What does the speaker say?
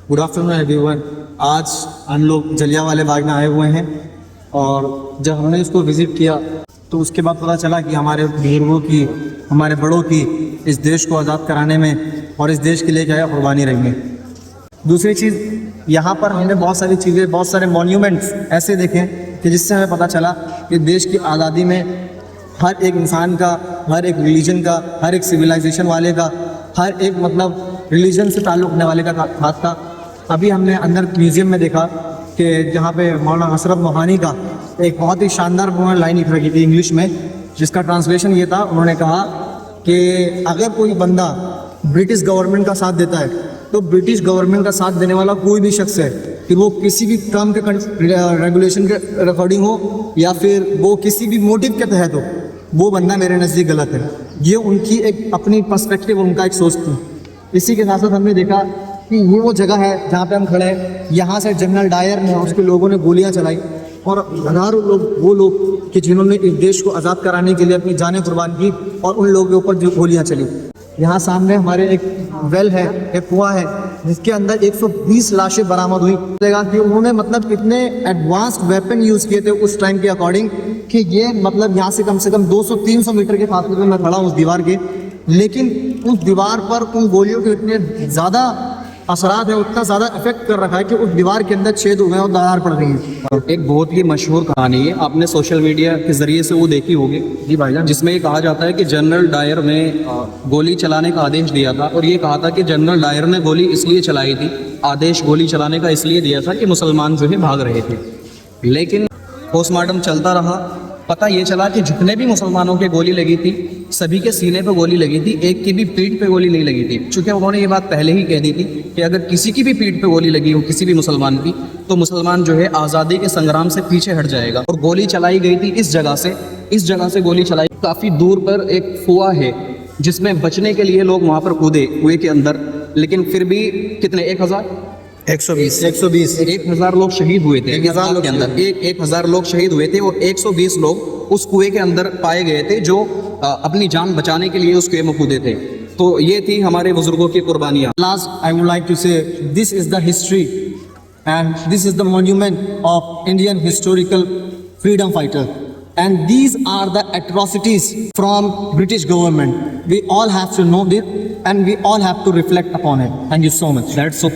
Good afternoon everyone. आज हम लोग जलियांवाला बाग में आए हुए हैं और जब हमने इसको विज़िट किया तो उसके बाद पता चला कि हमारे बुजुर्गों की, हमारे बड़ों की इस देश को आज़ाद कराने में और इस देश के लिए क्या कुर्बानी रही है। दूसरी चीज़, यहाँ पर हमने बहुत सारी चीज़ें, बहुत सारे मॉन्यूमेंट्स ऐसे देखे कि जिससे हमें पता चला कि देश की आज़ादी में हर एक इंसान का, हर एक रिलीजन का, हर एक सिविलाइजेशन वाले का, हर एक मतलब रिलीजन से ताल्लुक़ रखने वाले का हाथ था। अभी हमने अंदर म्यूज़ियम में देखा कि जहाँ पे मौलाना हसरत मोहानी का एक बहुत ही शानदार लाइन लिख रखी थी इंग्लिश में, जिसका ट्रांसलेशन ये था, उन्होंने कहा कि अगर कोई बंदा ब्रिटिश गवर्नमेंट का साथ देता है तो ब्रिटिश गवर्नमेंट का साथ देने वाला कोई भी शख्स है, फिर वो किसी भी टर्म के रेगुलेशन के अकॉर्डिंग हो या फिर वो किसी भी मोटिव के तहत हो, वो बंदा मेरे नज़दीक गलत है। ये उनकी एक अपनी पर्सपेक्टिव, उनका एक सोच थी। इसी के साथ साथ हमने देखा कि ये वो जगह है जहाँ पे हम खड़े हैं। यहाँ से जनरल डायर ने, उसके लोगों ने गोलियाँ चलाई और हज़ारों लोग, वो लोग कि जिन्होंने इस देश को आज़ाद कराने के लिए अपनी जानें कुर्बान की, और उन लोगों के ऊपर जो गोलियाँ चली। यहाँ सामने हमारे एक वेल है, एक कुआं है, जिसके अंदर 120 लाशें बरामद हुई। कि उन्होंने मतलब इतने एडवांस्ड वेपन यूज़ किए थे उस टाइम के अकॉर्डिंग कि ये मतलब यहाँ से कम 200-300 मीटर के फासले में मैं खड़ा हूँ उस दीवार के, लेकिन उस दीवार पर उन गोलियों के इतने ज़्यादा असरात है, उतना ज़्यादा इफेक्ट कर रखा है कि उस दीवार के अंदर छेद हुए हैं और दरार पड़ रही है। एक बहुत ही मशहूर कहानी है, आपने सोशल मीडिया के ज़रिए से वो देखी होगी जी भाईजान, जिसमें ये कहा जाता है कि जनरल डायर ने गोली चलाने का आदेश दिया था, और ये कहा था कि जनरल डायर ने गोली इसलिए चलाई थी, आदेश गोली चलाने का इसलिए दिया था कि मुसलमान जो है भाग रहे थे। लेकिन पोस्टमार्टम चलता रहा, पता ये चला कि जितने भी मुसलमानों के गोली लगी थी सभी के सीने पे गोली लगी थी, एक की भी पीठ पे गोली नहीं लगी थी। चूँकि उन्होंने ये बात पहले ही कह दी थी कि अगर किसी की भी पीठ पे गोली लगी हो, किसी भी मुसलमान की, तो मुसलमान जो है आज़ादी के संग्राम से पीछे हट जाएगा। और गोली चलाई गई थी इस जगह से गोली चलाई। काफ़ी दूर पर एक कुआं है जिसमें बचने के लिए लोग वहाँ पर कूदे कुएं के अंदर, लेकिन फिर भी कितने 1,000 लोग शहीद हुए थे। 1,000 के अंदर 1,000 लोग शहीद हुए थे और 120 लोग उस कुएं के अंदर पाए गए थे जो अपनी जान बचाने के लिए उस कुएं में कूदे थे। तो ये थी हमारे बुजुर्गों की कुर्बानियाँ। Last, I would like to say this is the history and this is the monument of Indian historical freedom fighter, and these are the atrocities from British government. We all have to know this and we all have to reflect upon it. Thank you so much. That's so.